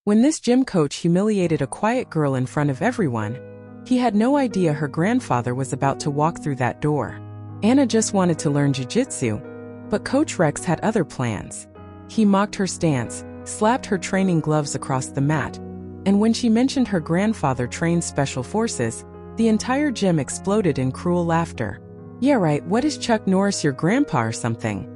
When this gym coach humiliated a quiet girl in front of everyone, he had no idea her grandfather was about to walk through that door. Anna just wanted to learn jiu-jitsu, but Coach Rex had other plans. He mocked her stance, slapped her training gloves across the mat, and when she mentioned her grandfather trained special forces, the entire gym exploded in cruel laughter. "Yeah right, what is Chuck Norris, your grandpa or something?"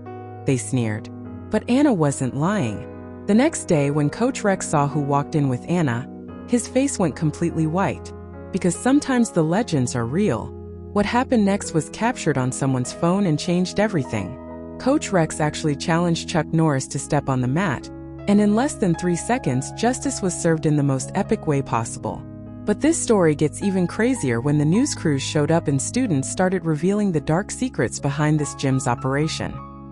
they sneered. But Anna wasn't lying. The next day when Coach Rex saw who walked in with Anna, his face went completely white. Because sometimes the legends are real. What happened next was captured on someone's phone and changed everything. Coach Rex actually challenged Chuck Norris to step on the mat, and in less than 3 seconds, justice was served in the most epic way possible. But this story gets even crazier when the news crews showed up and students started revealing the dark secrets behind this gym's operation.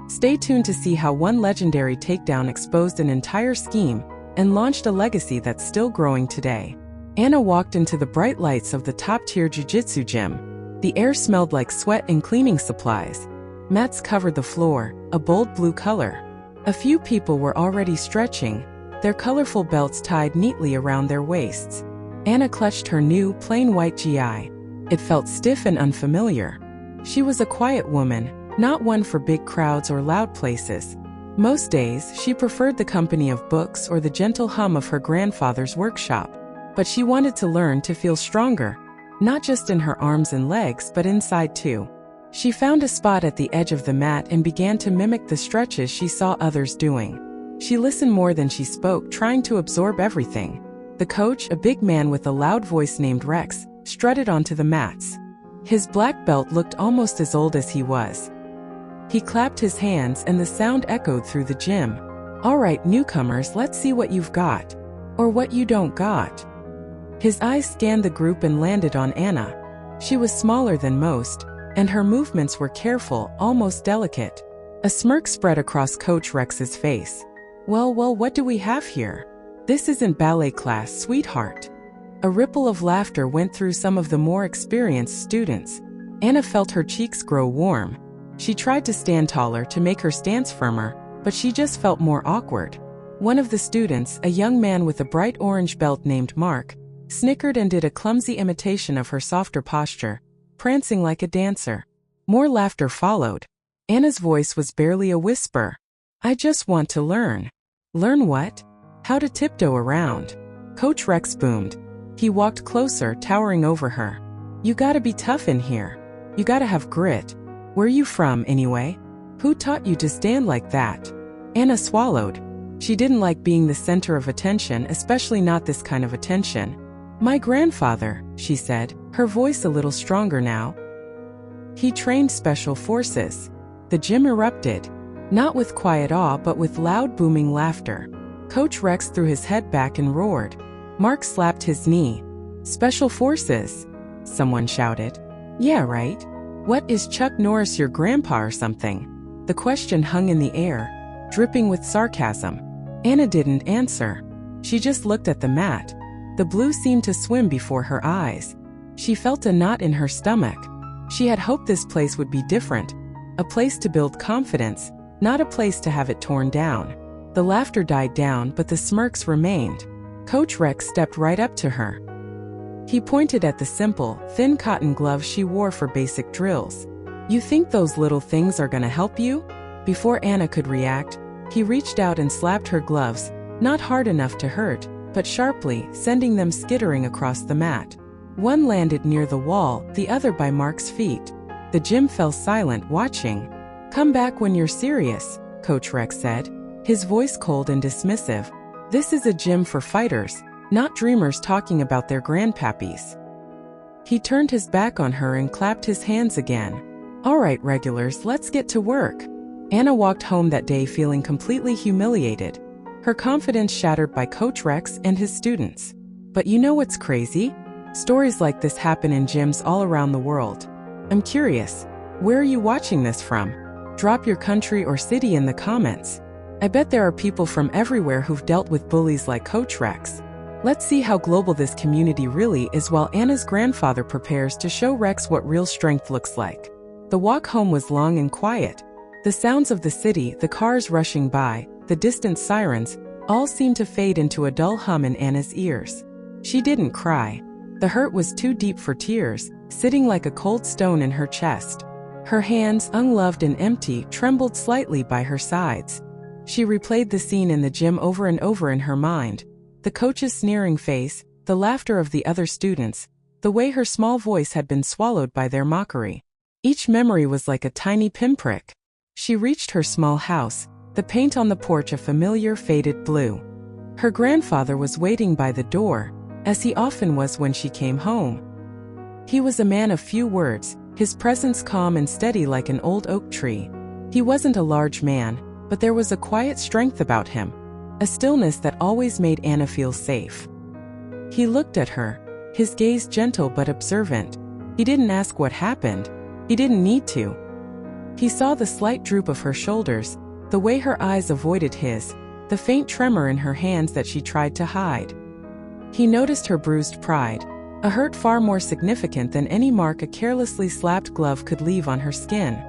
Stay tuned to see how one legendary takedown exposed an entire scheme and launched a legacy that's still growing today. Anna walked into the bright lights of the top-tier jiu-jitsu gym. The air smelled like sweat and cleaning supplies. Mats covered the floor, a bold blue color. A few people were already stretching, their colorful belts tied neatly around their waists. Anna clutched her new, plain white GI. It felt stiff and unfamiliar. She was a quiet woman, not one for big crowds or loud places. Most days, she preferred the company of books or the gentle hum of her grandfather's workshop. But she wanted to learn to feel stronger, not just in her arms and legs but inside too. She found a spot at the edge of the mat and began to mimic the stretches she saw others doing. She listened more than she spoke, trying to absorb everything. The coach, a big man with a loud voice named Rex, strutted onto the mats. His black belt looked almost as old as he was. He clapped his hands and the sound echoed through the gym. "All right, newcomers, let's see what you've got. Or what you don't got." His eyes scanned the group and landed on Anna. She was smaller than most, and her movements were careful, almost delicate. A smirk spread across Coach Rex's face. Well, what do we have here? This isn't ballet class, sweetheart." A ripple of laughter went through some of the more experienced students. Anna felt her cheeks grow warm. She tried to stand taller to make her stance firmer, but she just felt more awkward. One of the students, a young man with a bright orange belt named Mark, snickered and did a clumsy imitation of her softer posture, prancing like a dancer. More laughter followed. Anna's voice was barely a whisper. "I just want to learn." "Learn what?" "How to tiptoe around." Coach Rex boomed. He walked closer, towering over her. "You gotta be tough in here. You gotta have grit. Where you from, anyway? Who taught you to stand like that?" Anna swallowed. She didn't like being the center of attention, especially not this kind of attention. "My grandfather," she said, her voice a little stronger now. "He trained special forces." The gym erupted. Not with quiet awe, but with loud, booming laughter. Coach Rex threw his head back and roared. Mark slapped his knee. "Special forces?" someone shouted. "Yeah, right. What is Chuck Norris, your grandpa or something?" The question hung in the air, dripping with sarcasm. Anna didn't answer. She just looked at the mat. The blue seemed to swim before her eyes. She felt a knot in her stomach. She had hoped this place would be different. A place to build confidence, not a place to have it torn down. The laughter died down, but the smirks remained. Coach Rex stepped right up to her. He pointed at the simple, thin cotton gloves she wore for basic drills. "You think those little things are gonna help you?" Before Anna could react, he reached out and slapped her gloves, not hard enough to hurt, but sharply, sending them skittering across the mat. One landed near the wall, the other by Mark's feet. The gym fell silent, watching. "Come back when you're serious," Coach Rex said, his voice cold and dismissive. "This is a gym for fighters, not dreamers talking about their grandpappies." He turned his back on her and clapped his hands again. "All right, regulars, let's get to work." Anna walked home that day feeling completely humiliated, her confidence shattered by Coach Rex and his students. But you know what's crazy? Stories like this happen in gyms all around the world. I'm curious, where are you watching this from? Drop your country or city in the comments. I bet there are people from everywhere who've dealt with bullies like Coach Rex. Let's see how global this community really is while Anna's grandfather prepares to show Rex what real strength looks like. The walk home was long and quiet. The sounds of the city, the cars rushing by, the distant sirens, all seemed to fade into a dull hum in Anna's ears. She didn't cry. The hurt was too deep for tears, sitting like a cold stone in her chest. Her hands, unloved and empty, trembled slightly by her sides. She replayed the scene in the gym over and over in her mind. The coach's sneering face, the laughter of the other students, the way her small voice had been swallowed by their mockery. Each memory was like a tiny pinprick. She reached her small house, the paint on the porch a familiar faded blue. Her grandfather was waiting by the door, as he often was when she came home. He was a man of few words, his presence calm and steady like an old oak tree. He wasn't a large man, but there was a quiet strength about him, a stillness that always made Anna feel safe. He looked at her, his gaze gentle but observant. He didn't ask what happened. He didn't need to. He saw the slight droop of her shoulders, the way her eyes avoided his, the faint tremor in her hands that she tried to hide. He noticed her bruised pride, a hurt far more significant than any mark a carelessly slapped glove could leave on her skin.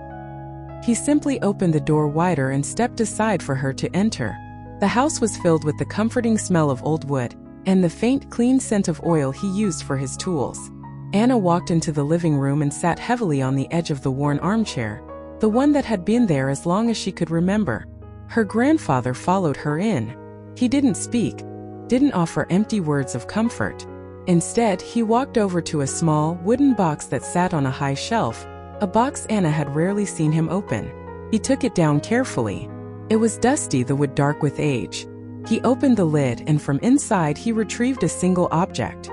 He simply opened the door wider and stepped aside for her to enter. The house was filled with the comforting smell of old wood, and the faint, clean scent of oil he used for his tools. Anna walked into the living room and sat heavily on the edge of the worn armchair, the one that had been there as long as she could remember. Her grandfather followed her in. He didn't speak, didn't offer empty words of comfort. Instead, he walked over to a small, wooden box that sat on a high shelf, a box Anna had rarely seen him open. He took it down carefully. It was dusty, the wood dark with age. He opened the lid and from inside he retrieved a single object.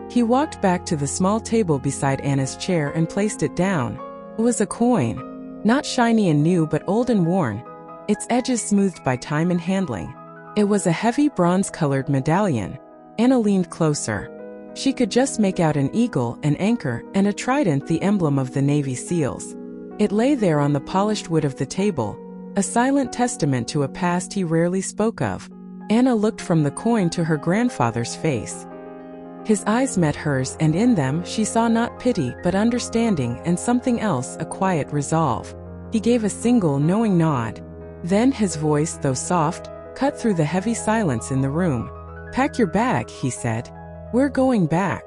He walked back to the small table beside Anna's chair and placed it down. It was a coin. Not shiny and new but old and worn, its edges smoothed by time and handling. It was a heavy bronze-colored medallion. Anna leaned closer. She could just make out an eagle, an anchor, and a trident, the emblem of the Navy SEALs. It lay there on the polished wood of the table, a silent testament to a past he rarely spoke of. Anna looked from the coin to her grandfather's face. His eyes met hers, and in them she saw not pity but understanding and something else, a quiet resolve. He gave a single knowing nod. Then his voice, though soft, cut through the heavy silence in the room. "Pack your bag," he said. "We're going back."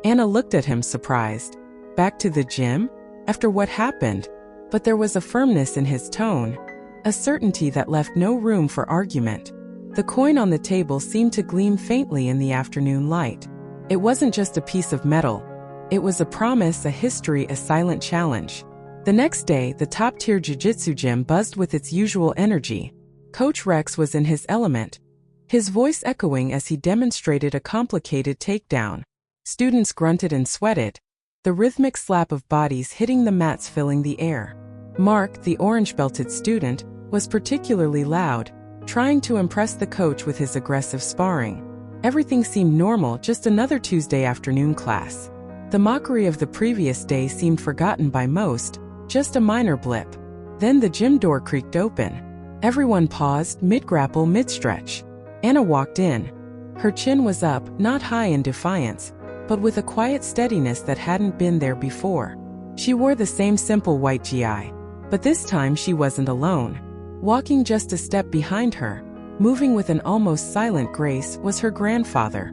Anna looked at him surprised. Back to the gym? After what happened? But there was a firmness in his tone, a certainty that left no room for argument. The coin on the table seemed to gleam faintly in the afternoon light. It wasn't just a piece of metal. It was a promise, a history, a silent challenge. The next day, the top-tier jiu-jitsu gym buzzed with its usual energy. Coach Rex was in his element, his voice echoing as he demonstrated a complicated takedown. Students grunted and sweated, the rhythmic slap of bodies hitting the mats filling the air. Mark, the orange-belted student, was particularly loud, trying to impress the coach with his aggressive sparring. Everything seemed normal, just another Tuesday afternoon class. The mockery of the previous day seemed forgotten by most, just a minor blip. Then the gym door creaked open. Everyone paused, mid-grapple, mid-stretch. Anna walked in. Her chin was up, not high in defiance, but with a quiet steadiness that hadn't been there before. She wore the same simple white GI, but this time she wasn't alone. Walking just a step behind her, moving with an almost silent grace, was her grandfather.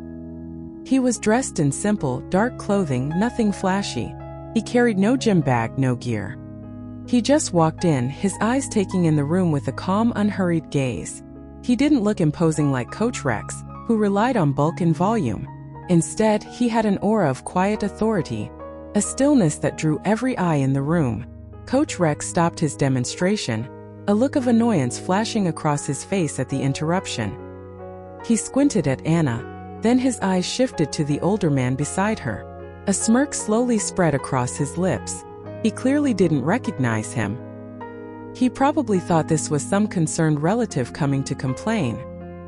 He was dressed in simple, dark clothing, nothing flashy. He carried no gym bag, no gear. He just walked in, his eyes taking in the room with a calm, unhurried gaze. He didn't look imposing like Coach Rex, who relied on bulk and volume. Instead, he had an aura of quiet authority, a stillness that drew every eye in the room. Coach Rex stopped his demonstration, a look of annoyance flashing across his face at the interruption. He squinted at Anna, then his eyes shifted to the older man beside her. A smirk slowly spread across his lips. He clearly didn't recognize him. He probably thought this was some concerned relative coming to complain.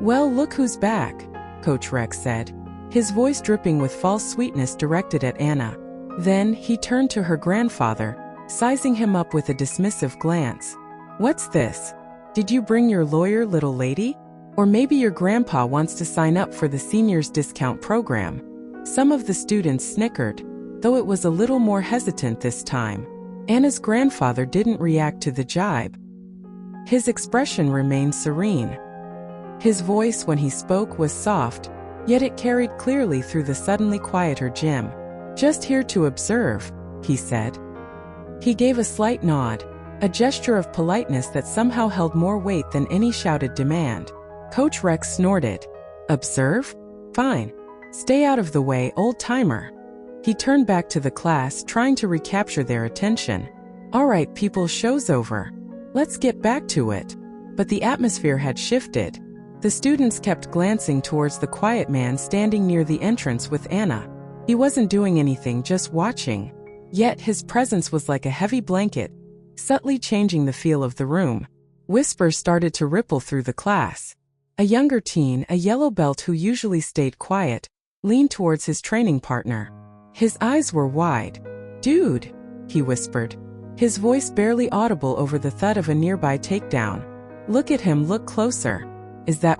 "Well, look who's back," Coach Rex said, his voice dripping with false sweetness directed at Anna. Then he turned to her grandfather, sizing him up with a dismissive glance. "What's this? Did you bring your lawyer, little lady? Or maybe your grandpa wants to sign up for the seniors discount program." Some of the students snickered, though it was a little more hesitant this time. Anna's grandfather didn't react to the jibe. His expression remained serene. His voice when he spoke was soft, yet it carried clearly through the suddenly quieter gym. "Just here to observe," he said. He gave a slight nod, a gesture of politeness that somehow held more weight than any shouted demand. Coach Rex snorted. "Observe? Fine. Stay out of the way, old-timer." He turned back to the class, trying to recapture their attention. "All right, people, show's over. Let's get back to it." But the atmosphere had shifted. The students kept glancing towards the quiet man standing near the entrance with Anna. He wasn't doing anything, just watching. Yet his presence was like a heavy blanket, subtly changing the feel of the room. Whispers started to ripple through the class. A younger teen, a yellow belt who usually stayed quiet, leaned towards his training partner. His eyes were wide. "Dude," he whispered, his voice barely audible over the thud of a nearby takedown. "Look at him, look closer. Is that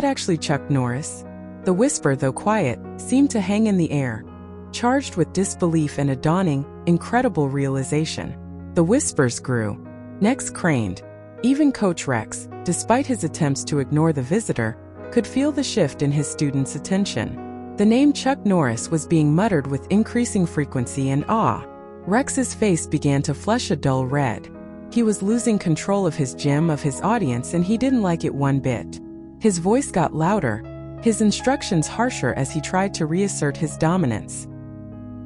actually Chuck Norris?" The whisper, though quiet, seemed to hang in the air, charged with disbelief and a dawning, incredible realization. The whispers grew. Necks craned. Even Coach Rex, despite his attempts to ignore the visitor, could feel the shift in his students' attention. The name Chuck Norris was being muttered with increasing frequency and awe. Rex's face began to flush a dull red. He was losing control of his gym, of his audience, and he didn't like it one bit. His voice got louder, his instructions harsher as he tried to reassert his dominance.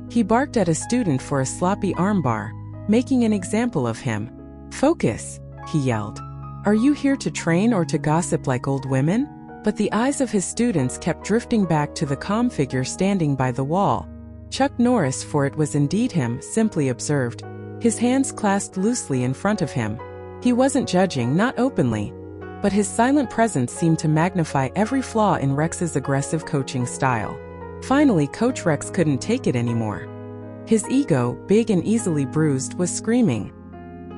He barked at a student for a sloppy armbar, making an example of him. "Focus," he yelled. "Are you here to train or to gossip like old women?" But the eyes of his students kept drifting back to the calm figure standing by the wall. Chuck Norris, for it was indeed him, simply observed, his hands clasped loosely in front of him. He wasn't judging, not openly, but his silent presence seemed to magnify every flaw in Rex's aggressive coaching style. Finally, Coach Rex couldn't take it anymore. His ego, big and easily bruised, was screaming.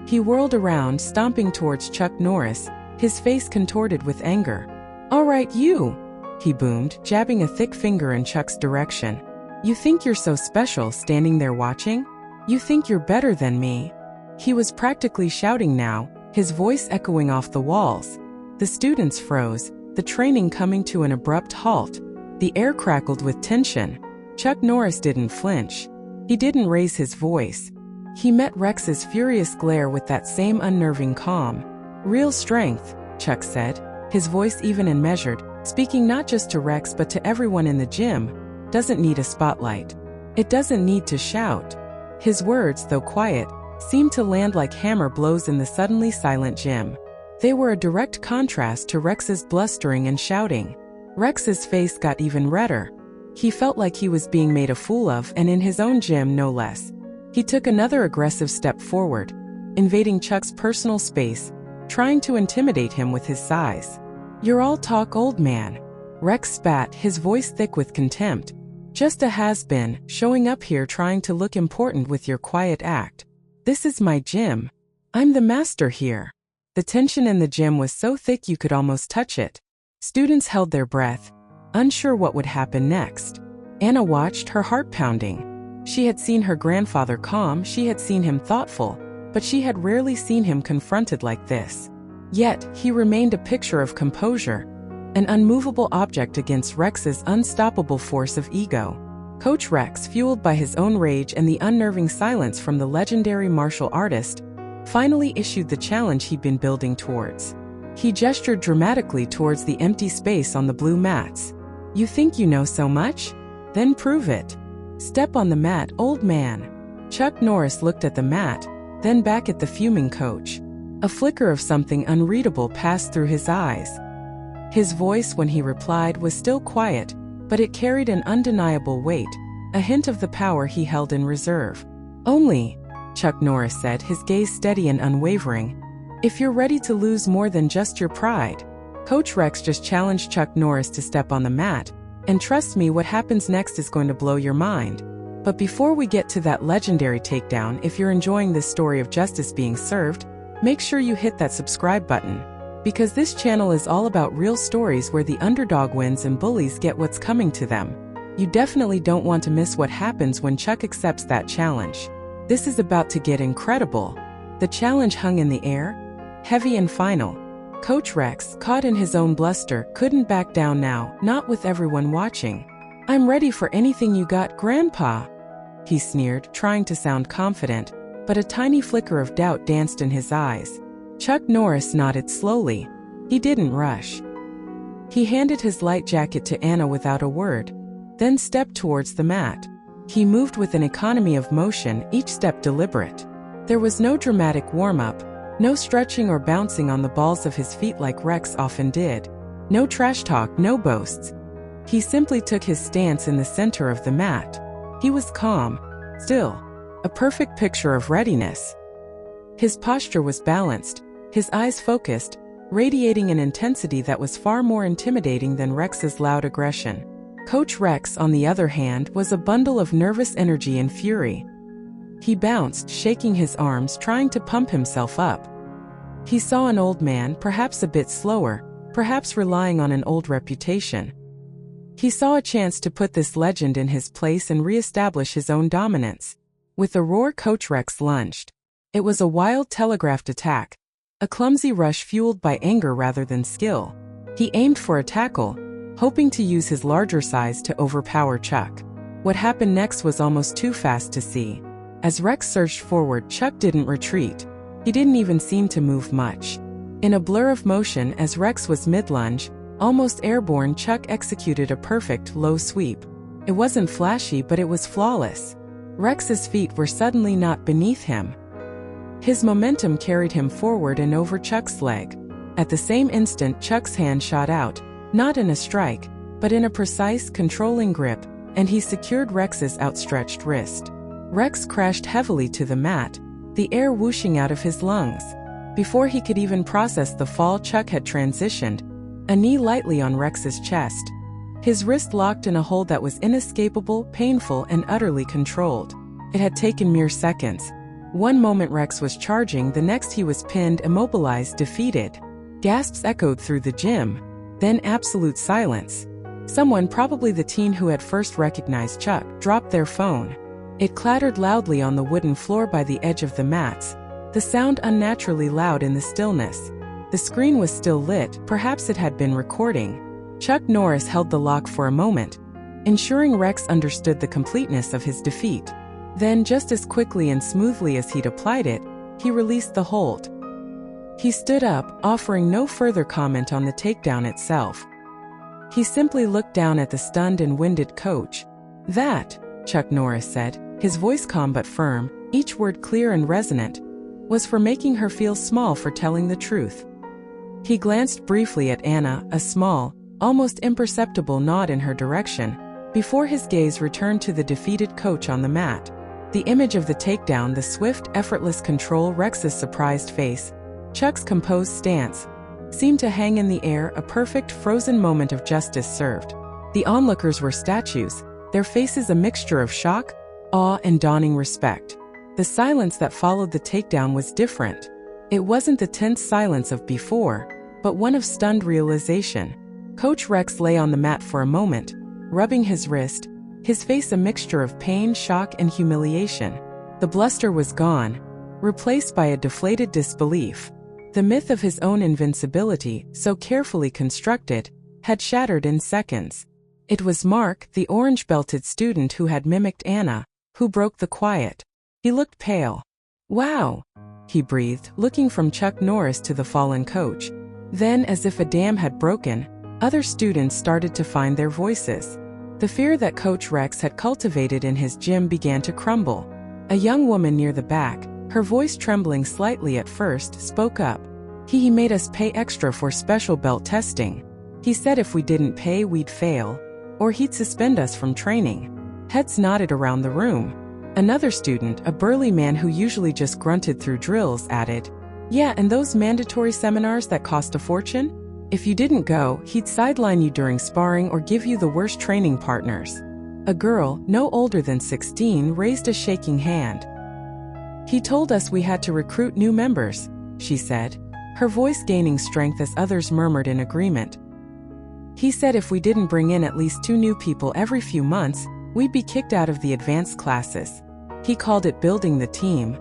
He whirled around, stomping towards Chuck Norris, his face contorted with anger. "All right, you," he boomed, jabbing a thick finger in Chuck's direction. "You think you're so special standing there watching? You think you're better than me?" He was practically shouting now, his voice echoing off the walls. The students froze, the training coming to an abrupt halt. The air crackled with tension. Chuck Norris didn't flinch. He didn't raise his voice. He met Rex's furious glare with that same unnerving calm. "Real strength," Chuck said, his voice even and measured, speaking not just to Rex but to everyone in the gym, "doesn't need a spotlight. It doesn't need to shout." His words, though quiet, seemed to land like hammer blows in the suddenly silent gym. They were a direct contrast to Rex's blustering and shouting. Rex's face got even redder. He felt like he was being made a fool of, and in his own gym no less. He took another aggressive step forward, invading Chuck's personal space, trying to intimidate him with his size. "You're all talk, old man." Rex spat, his voice thick with contempt. "Just a has-been, showing up here trying to look important with your quiet act. This is my gym. I'm the master here." The tension in the gym was so thick you could almost touch it. Students held their breath, unsure what would happen next. Anna watched, her heart pounding. She had seen her grandfather calm, she had seen him thoughtful, but she had rarely seen him confronted like this. Yet, he remained a picture of composure, an unmovable object against Rex's unstoppable force of ego. Coach Rex, fueled by his own rage and the unnerving silence from the legendary martial artist, finally issued the challenge he'd been building towards. He gestured dramatically towards the empty space on the blue mats. "You think you know so much? Then prove it. Step on the mat, old man." Chuck Norris looked at the mat, then back at the fuming coach. A flicker of something unreadable passed through his eyes. His voice, when he replied, was still quiet, but it carried an undeniable weight, a hint of the power he held in reserve. "Only," Chuck Norris said, his gaze steady and unwavering, "if you're ready to lose more than just your pride." Coach Rex just challenged Chuck Norris to step on the mat, and trust me, what happens next is going to blow your mind. But before we get to that legendary takedown, if you're enjoying this story of justice being served, make sure you hit that subscribe button. Because this channel is all about real stories where the underdog wins and bullies get what's coming to them. You definitely don't want to miss what happens when Chuck accepts that challenge. This is about to get incredible. The challenge hung in the air, heavy and final. Coach Rex, caught in his own bluster, couldn't back down now, not with everyone watching. "I'm ready for anything you got, Grandpa," he sneered, trying to sound confident, but a tiny flicker of doubt danced in his eyes. Chuck Norris nodded slowly. He didn't rush. He handed his light jacket to Anna without a word, then stepped towards the mat. He moved with an economy of motion, each step deliberate. There was no dramatic warm-up, no stretching or bouncing on the balls of his feet like Rex often did. No trash talk, no boasts. He simply took his stance in the center of the mat. He was calm, still, a perfect picture of readiness. His posture was balanced, his eyes focused, radiating an intensity that was far more intimidating than Rex's loud aggression. Coach Rex, on the other hand, was a bundle of nervous energy and fury. He bounced, shaking his arms, trying to pump himself up. He saw an old man, perhaps a bit slower, perhaps relying on an old reputation. He saw a chance to put this legend in his place and re-establish his own dominance. With a roar, Coach Rex lunged. It was a wild, telegraphed attack, a clumsy rush fueled by anger rather than skill. He aimed for a tackle, hoping to use his larger size to overpower Chuck. What happened next was almost too fast to see. As Rex surged forward, Chuck didn't retreat. He didn't even seem to move much. In a blur of motion, as Rex was mid-lunge, almost airborne, Chuck executed a perfect, low sweep. It wasn't flashy, but it was flawless. Rex's feet were suddenly not beneath him. His momentum carried him forward and over Chuck's leg. At the same instant, Chuck's hand shot out, not in a strike, but in a precise, controlling grip, and he secured Rex's outstretched wrist. Rex crashed heavily to the mat, the air whooshing out of his lungs. Before he could even process the fall, Chuck had transitioned, a knee lightly on Rex's chest. His wrist locked in a hold that was inescapable, painful, and utterly controlled. It had taken mere seconds. One moment Rex was charging, the next he was pinned, immobilized, defeated. Gasps echoed through the gym. Then absolute silence. Someone, probably the teen who had first recognized Chuck, dropped their phone. It clattered loudly on the wooden floor by the edge of the mats, the sound unnaturally loud in the stillness. The screen was still lit, perhaps it had been recording. Chuck Norris held the lock for a moment, ensuring Rex understood the completeness of his defeat. Then, just as quickly and smoothly as he'd applied it, he released the hold. He stood up, offering no further comment on the takedown itself. He simply looked down at the stunned and winded coach. "That," Chuck Norris said, his voice calm but firm, each word clear and resonant, "was for making her feel small, for telling the truth." He glanced briefly at Anna, a small, almost imperceptible nod in her direction, before his gaze returned to the defeated coach on the mat. The image of the takedown, the swift, effortless control, Rex's surprised face, Chuck's composed stance, seemed to hang in the air, a perfect, frozen moment of justice served. The onlookers were statues, their faces a mixture of shock, awe, and dawning respect. The silence that followed the takedown was different. It wasn't the tense silence of before, but one of stunned realization. Coach Rex lay on the mat for a moment, rubbing his wrist, his face a mixture of pain, shock, and humiliation. The bluster was gone, replaced by a deflated disbelief. The myth of his own invincibility, so carefully constructed, had shattered in seconds. It was Mark, the orange-belted student who had mimicked Anna, who broke the quiet. He looked pale. "Wow," he breathed, looking from Chuck Norris to the fallen coach. Then, as if a dam had broken, other students started to find their voices. The fear that Coach Rex had cultivated in his gym began to crumble. A young woman near the back, her voice trembling slightly at first, spoke up. He made us pay extra for special belt testing. He said if we didn't pay, we'd fail, or he'd suspend us from training." Heads nodded around the room. Another student, a burly man who usually just grunted through drills, added, "Yeah, and those mandatory seminars that cost a fortune? If you didn't go, he'd sideline you during sparring or give you the worst training partners." A girl, no older than 16, raised a shaking hand. "He told us we had to recruit new members," she said, her voice gaining strength as others murmured in agreement. "He said if we didn't bring in at least 2 new people every few months, we'd be kicked out of the advanced classes." He called it building the team,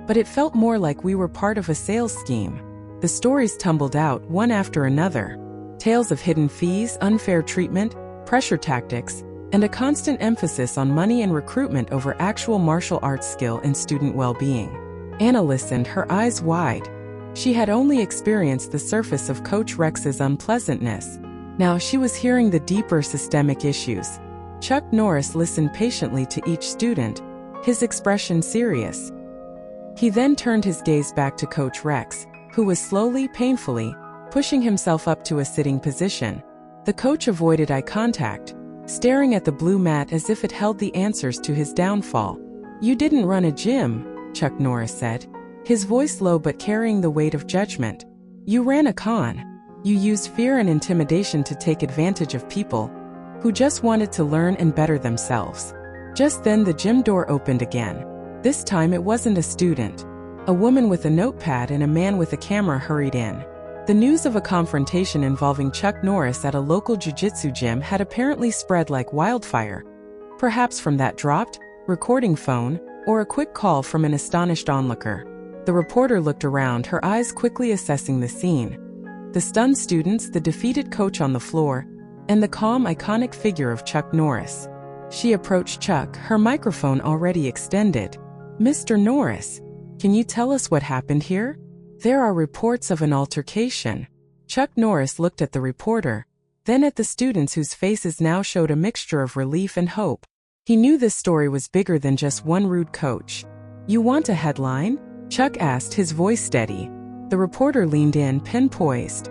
but it felt more like we were part of a sales scheme. The stories tumbled out one after another. Tales of hidden fees, unfair treatment, pressure tactics, and a constant emphasis on money and recruitment over actual martial arts skill and student well-being. Anna listened, her eyes wide. She had only experienced the surface of Coach Rex's unpleasantness. Now she was hearing the deeper systemic issues. Chuck Norris listened patiently to each student, his expression serious. He then turned his gaze back to Coach Rex, who was slowly, painfully, pushing himself up to a sitting position. The coach avoided eye contact, staring at the blue mat as if it held the answers to his downfall. "You didn't run a gym," Chuck Norris said, his voice low but carrying the weight of judgment. "You ran a con. You used fear and intimidation to take advantage of people who just wanted to learn and better themselves." Just then the gym door opened again. This time it wasn't a student. A woman with a notepad and a man with a camera hurried in. The news of a confrontation involving Chuck Norris at a local jiu-jitsu gym had apparently spread like wildfire. Perhaps from that dropped recording phone, or a quick call from an astonished onlooker. The reporter looked around, her eyes quickly assessing the scene. The stunned students, the defeated coach on the floor, and the calm, iconic figure of Chuck Norris. She approached Chuck, her microphone already extended. "Mr. Norris, can you tell us what happened here? There are reports of an altercation." Chuck Norris looked at the reporter, then at the students whose faces now showed a mixture of relief and hope. He knew this story was bigger than just one rude coach. "You want a headline?" Chuck asked, his voice steady. The reporter leaned in, pen poised.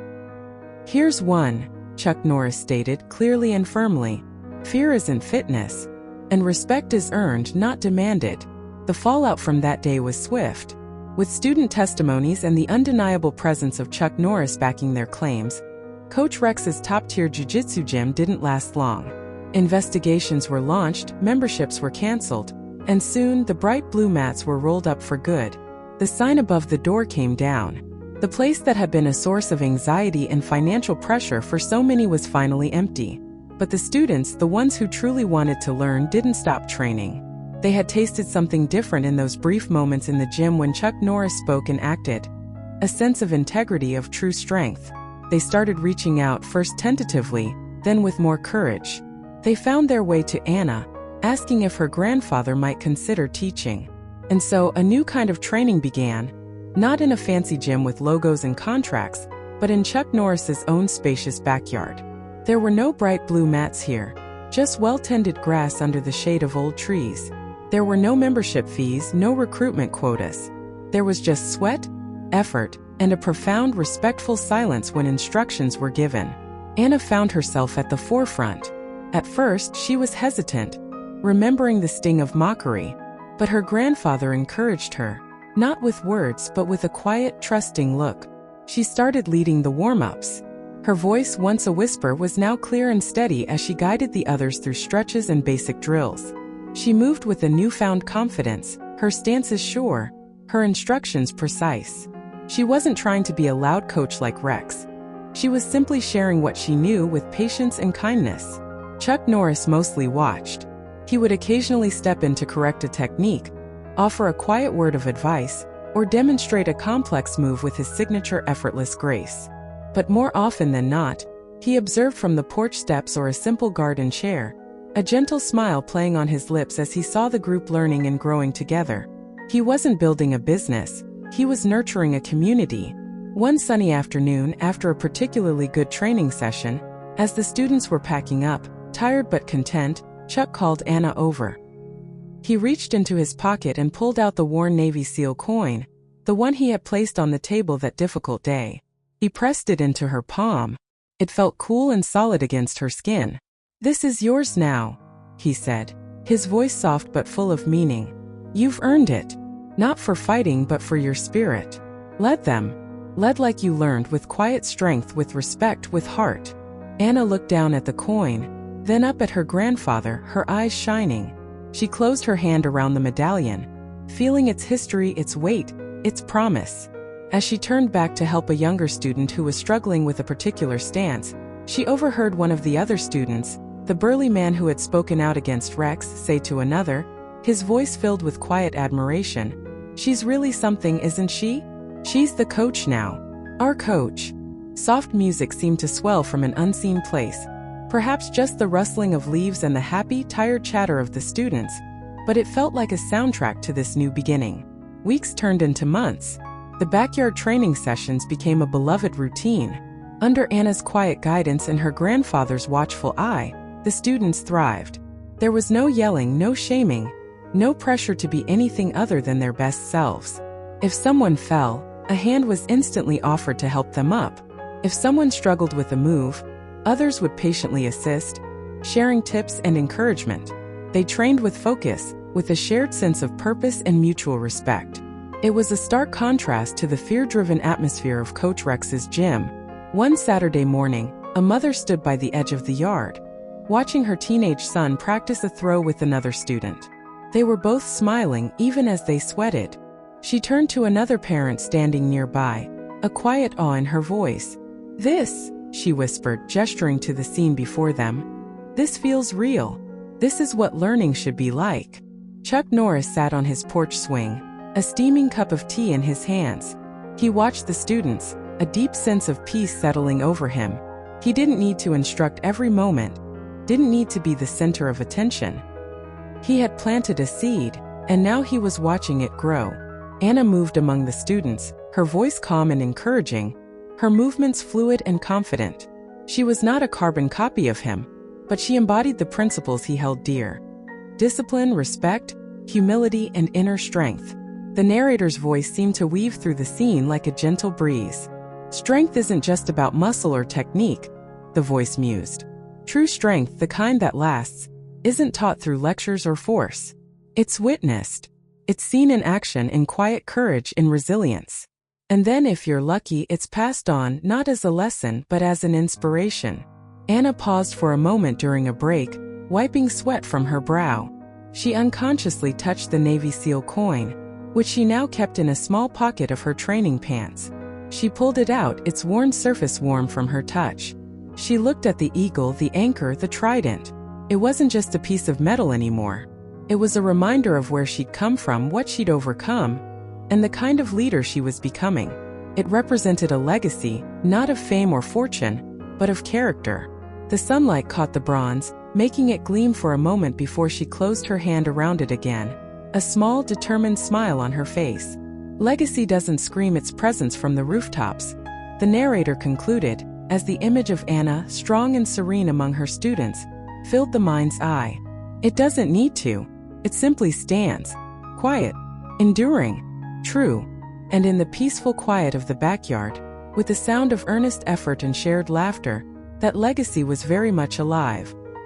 "Here's one," Chuck Norris stated, clearly and firmly. "Fear isn't fitness, and respect is earned, not demanded." The fallout from that day was swift. With student testimonies and the undeniable presence of Chuck Norris backing their claims, Coach Rex's top-tier jiu-jitsu gym didn't last long. Investigations were launched, memberships were canceled, and soon the bright blue mats were rolled up for good. The sign above the door came down. The place that had been a source of anxiety and financial pressure for so many was finally empty. But the students, the ones who truly wanted to learn, didn't stop training. They had tasted something different in those brief moments in the gym when Chuck Norris spoke and acted. A sense of integrity, of true strength. They started reaching out, first tentatively, then with more courage. They found their way to Anna, asking if her grandfather might consider teaching. And so, a new kind of training began, not in a fancy gym with logos and contracts, but in Chuck Norris's own spacious backyard. There were no bright blue mats here, just well-tended grass under the shade of old trees. There were no membership fees, no recruitment quotas. There was just sweat, effort, and a profound, respectful silence when instructions were given. Anna found herself at the forefront. At first, she was hesitant, remembering the sting of mockery. But her grandfather encouraged her, not with words but with a quiet, trusting look. She started leading the warm-ups. Her voice, once a whisper, was now clear and steady as she guided the others through stretches and basic drills. She moved with a newfound confidence, her stances sure, her instructions precise. She wasn't trying to be a loud coach like Rex. She was simply sharing what she knew with patience and kindness. Chuck Norris mostly watched. He would occasionally step in to correct a technique, offer a quiet word of advice, or demonstrate a complex move with his signature effortless grace. But more often than not, he observed from the porch steps or a simple garden chair, a gentle smile playing on his lips as he saw the group learning and growing together. He wasn't building a business, he was nurturing a community. One sunny afternoon, after a particularly good training session, as the students were packing up, tired but content, Chuck called Anna over. He reached into his pocket and pulled out the worn Navy SEAL coin, the one he had placed on the table that difficult day. He pressed it into her palm. It felt cool and solid against her skin. "This is yours now," he said, his voice soft but full of meaning. "You've earned it. Not for fighting but for your spirit. Let them. Led like you learned, with quiet strength, with respect, with heart." Anna looked down at the coin, then up at her grandfather, her eyes shining. She closed her hand around the medallion, feeling its history, its weight, its promise. As she turned back to help a younger student who was struggling with a particular stance, she overheard one of the other students, the burly man who had spoken out against Rex, say to another, his voice filled with quiet admiration, "She's really something, isn't she? She's the coach now. Our coach. Soft music seemed to swell from an unseen place, perhaps just the rustling of leaves and the happy, tired chatter of the students, but it felt like a soundtrack to this new beginning. Weeks turned into months. The backyard training sessions became a beloved routine. Under Anna's quiet guidance and her grandfather's watchful eye, the students thrived. There was no yelling, no shaming, no pressure to be anything other than their best selves. If someone fell, a hand was instantly offered to help them up. If someone struggled with a move, others would patiently assist, sharing tips and encouragement. They trained with focus, with a shared sense of purpose and mutual respect. It was a stark contrast to the fear-driven atmosphere of Coach Rex's gym. One Saturday morning, a mother stood by the edge of the yard, watching her teenage son practice a throw with another student. They were both smiling even as they sweated. She turned to another parent standing nearby, a quiet awe in her voice. "This," she whispered, gesturing to the scene before them. "This feels real. This is what learning should be like." Chuck Norris sat on his porch swing, a steaming cup of tea in his hands. He watched the students, a deep sense of peace settling over him. He didn't need to instruct every moment, didn't need to be the center of attention. He had planted a seed, and now he was watching it grow. Anna moved among the students, her voice calm and encouraging, her movements fluid and confident. She was not a carbon copy of him, but she embodied the principles he held dear: discipline, respect, humility, and inner strength. The narrator's voice seemed to weave through the scene like a gentle breeze. "Strength isn't just about muscle or technique," the voice mused. "True strength, the kind that lasts, isn't taught through lectures or force. It's witnessed. It's seen in action, in quiet courage, in resilience. And then, if you're lucky, it's passed on, not as a lesson, but as an inspiration." Anna paused for a moment during a break, wiping sweat from her brow. She unconsciously touched the Navy SEAL coin, which she now kept in a small pocket of her training pants. She pulled it out, its worn surface warm from her touch. She looked at the eagle, the anchor, the trident. It wasn't just a piece of metal anymore. It was a reminder of where she'd come from, what she'd overcome, and the kind of leader she was becoming. It represented a legacy, not of fame or fortune, but of character. The sunlight caught the bronze, making it gleam for a moment before she closed her hand around it again, a small, determined smile on her face. "Legacy doesn't scream its presence from the rooftops," the narrator concluded, as the image of Anna, strong and serene among her students, filled the mind's eye. "It doesn't need to. It simply stands, quiet, enduring, true." And in the peaceful quiet of the backyard, with the sound of earnest effort and shared laughter, that legacy was very much alive.